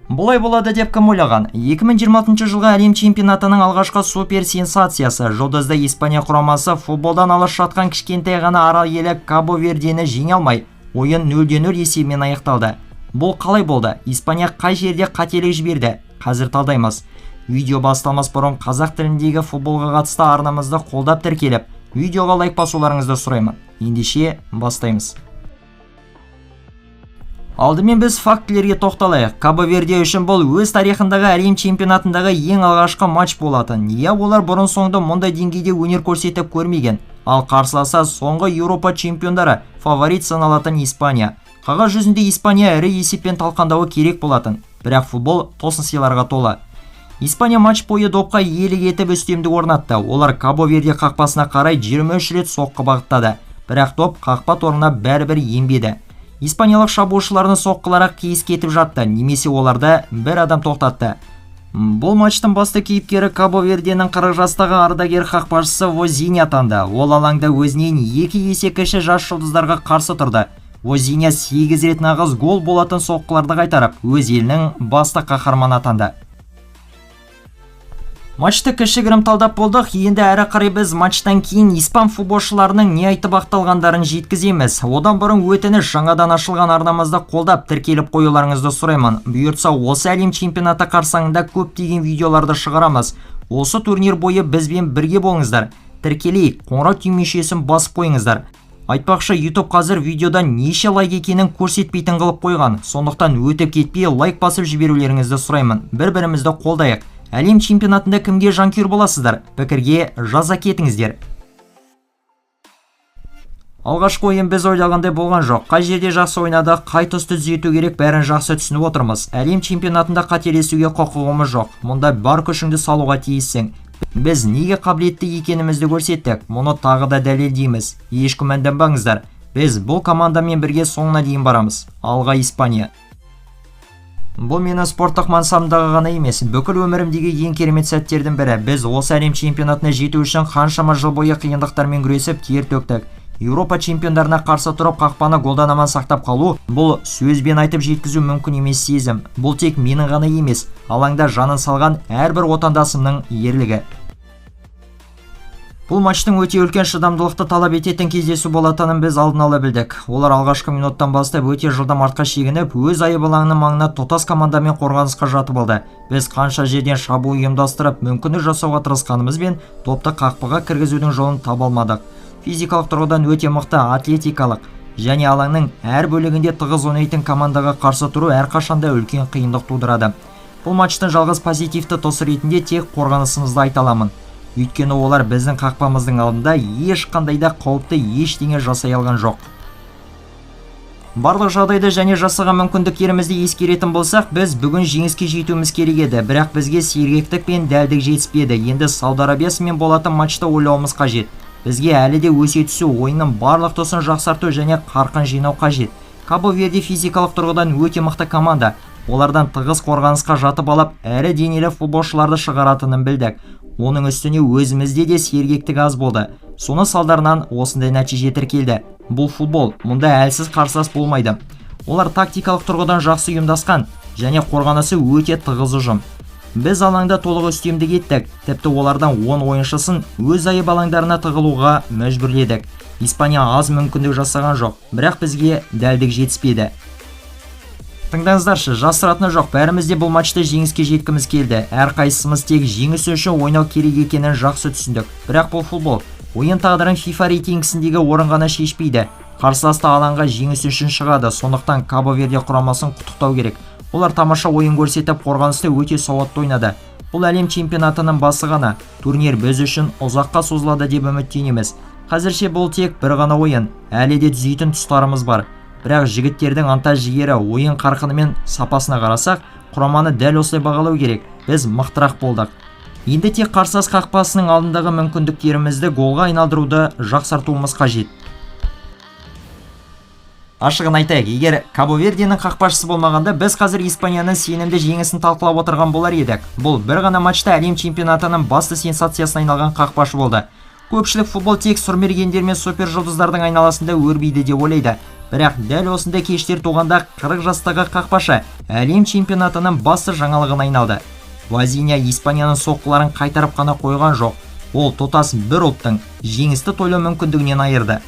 Бұлай болады деп кім ойлаған? 2026 жылғы әлем чемпионатының алғашқы супер сенсациясы жұлдызды Испания құрамасы футболдан алыс жатқан кішкентай ғана арал елі Кабо-Вердені жеңе алмай, ойын 0-0 есебімен аяқталды. Бұл қалай болды? Испания қай жерде қателік жіберді? Қазір талдаймыз. Видео басталмас бұрын қазақ тіліндегі футболға қатысты арнамызды қолдап тіркеліп, видеоға лайк басуларыңызды сұраймын. Ендеше бастаймыз. Алдымен біз фактілерге тоқталайық. Кабо-Верде үшін бұл өз тарихындағы әлем чемпионатындағы ең алғашқы матч болатын. Олар бұрын соңды мұндай деңгейде өнер көрсетіп көрмеген. Ал қарсыласа соңғы Еуропа чемпиондары фаворит саналатын Испания. Қағаз жүзінде Испания ірі есеппен талқандауы керек болатын. Бірақ футбол тосын сыйларға толы. Испания матч бойы допқа иелік етіп үстемдік орнатты. Олар Кабо-Верде қақпасына қарай 23 рет соққы бағыттады. Бірақ топ қақпа торына бәрібір енбеді. Испаниялық шабуылшыларының соққылары қиыс кетіп жатты, немесе оларды бір адам тоқтатты. Бұл матчтың басты кейіпкері Кабо-Верденің 40 жастағы ардагер қақпашысы Возинья атанды. Ол алаңда өзінен 2 есе кіші жас жұлдыздарға қарсы тұрды. Возинья 8 рет нағыз гол болатын соққыларды қайтарып, өз елінің басты қаһарманы атанды. Матчты кішігірім талдап болдық. Енді әрі қарай біз матчтан кейін испан футболшыларының не айтып ақталғандарын жеткіземіз. Одан бұрын өтініш, жаңадан ашылған арнамызды қолдап тіркеліп қоюларыңызды сұраймын. Бұйыртса осы әлем чемпионаты қарсаңында көптеген видеоларды шығарамыз. Осы турнир бойы бізбен бірге болыңыздар. Тіркелейік, қоңырау түймешесін басып қойыңыздар. Айтпақшы, YouTube қазір видеодан неше лайк екенін көрсетпейтін қылып қойған. Сондықтан өтіп кетпей лайк басып жіберулеріңізді сұраймын. Бір-бірімізді қолдайық. Әлем чемпионатында кімге жанкүйер боласыздар? Пікірге жаза кетіңіздер. Алғашқы ойын біз ойлағандай болған жоқ. Қай жерде жақсы ойнады, қай тұсты түзету керек, бәрін жақсы түсініп отырмыз. Әлем чемпионатында қателесуге құқығымыз жоқ. Мұнда бар күшіңді салуға тиіссің. Біз неге қабілетті екенімізді көрсеттік. Мұны тағы да дәлелдейміз. Еш күмәнданбаңыздар. Біз бұл командамен бірге соңына дейін барамыз. Алға Испания. Бұл менің спорттық мансабымдағы ғана емес, бүкіл өмірімдегі ең керемет сәттердің бірі. Біз осы әлем чемпионатына жету үшін қаншама жыл бойы қиындықтармен күресіп тер төктік. Еуропа чемпиондарына қарсы тұрып қақпаны голдан аман сақтап қалу, бұл сөзбен айтып жеткізу мүмкін емес сезім. Бұл тек менің ғана емес, алаңда жанын салған әрбір отандасымның ерлігі. Бұл матчтың өте үлкен шыдамдылықты талап ететін кездесу болатынын біз алдын ала білдік. Олар алғашқы минуттан бастап өте жылдам артқа шегініп, өз айып алаңының маңына тұтас командамен қорғанысқа жатып алды. Біз қанша жерден шабуыл ұйымдастырып, мүмкіндік жасауға тырысқанымызбен топты қақпаға кіргізудің жолын таба алмадық. Физикалық тұрғыдан өте мықты, атлетикалық және алаңның әр бөлігінде тығыз ойнайтын командаға қарсы тұру әрқашанда үлкен қиындық тудырады. Бұл матчтың жалғыз позитивті тұсы ретінде тек қорғанысымызды айта аламын. Өйткені олар біздің қақпамыздың алдында ешқандай да қауіпті ештеңе жасай алған жоқ. Барлық жағдайды және жасаған мүмкіндіктерімізді ескеретін болсақ, біз бүгін жеңіске жетуіміз керек еді, бірақ бізге сергектік пен дәлдік жетіспеді. Енді Сауд Арабиясымен болатын матчты ойлауымыз қажет. Бізге әлі де өсе түсу, ойынның барлық тұсын жақсарту және қарқын жинау қажет. Кабо-Верде физикалық тұрғыдан өте мықты команда. Олардан тығыз қорғанысқа жатып алып, әрі денелі футболшыларды шығаратынын білдік. Оның үстіне өзімізде де сергектік аз болды. Соны салдарынан осындай нәтиже тіркелді. Бұл футбол, мұнда әлсіз қарсылас болмайды. Олар тактикалық тұрғыдан жақсы ұйымдасқан және қорғанысы өте тығыз ұжым. Біз алаңда толық үстемдік еттік. Тіпті олардан 10 ойыншысын өз айып алаңдарына тығылуға мәжбүрледік. Испания аз мүмкіндік жасаған жоқ, бірақ бізге дәлдік жетіспеді. Тыңдаңыздаршы, жасыратыны жоқ, бәрімізде бұл матчты жеңіске жеткіміз келді. Әрқайсымыз тек жеңіс үшін ойнау керек екенін жақсы түсіндік. Бірақ бұл футбол, ойын тағдырын FIFA рейтингісіндегі орын ғана шешпейді. Қарсыласты алаңға жеңіс үшін шығады, сондықтан Кабо-Верде құрамасын құттықтау керек. Олар тамаша ойын көрсетіп, қорғанысты өте сауатты ойнады. Бұл әлем чемпионатының басы ғана. Турнир біз үшін ұзаққа созылады деп үміттенеміз. Қазірше бұл тек бір ғана ойын, әлі де түзейтін тұстарымыз бар. Бірақ жігіттердің антаж-жігері, ойын қарқыны мен сапасына қарасақ, құраманы дәл осылай бағалау керек. Біз мықтырақ болдық. Енді тек қарсылас қақпасының алдындағы мүмкіндіктерімізді голға айналдыруды жақсартуымыз қажет. Ашығын айтайық, егер Кабо-Верденің қақпашысы болмағанда, біз қазір Испанияның сенімді жеңісін талқылап отырған болар едік. Бұл бір ғана матчта әлем чемпионатының басты сенсациясына айналған қақпашы болды. Көпшілік футбол тек сұрмергендер мен супер жұлдыздардың айналасында өрбиді деп ойлайды. Бірақ дәл осындай кештер туғанда 40 жастағы қақпашы әлем чемпионатының басты жаңалығына айналды. Вазиня Испанияның соққыларын қайтарып қана қойған жоқ. Ол тұтас бір ұлттың жеңісті тойлау мүмкіндігінен айырды.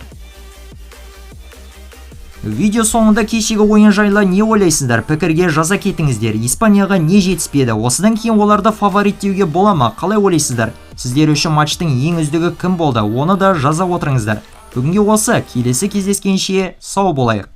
Видео соңында кешегі ойын жайлы не ойлайсыздар? Пікірге жаза кетіңіздер. Испанияға не жетіспеді? Осыдан кейін оларды фаворит деуге бола ма? Қалай ойлайсыздар? Сіздер үшін матчтың ең үздігі кім болды? Оны да жаза отырыңыздар. Бүгінге осы, келесі кездескенше сау болайық.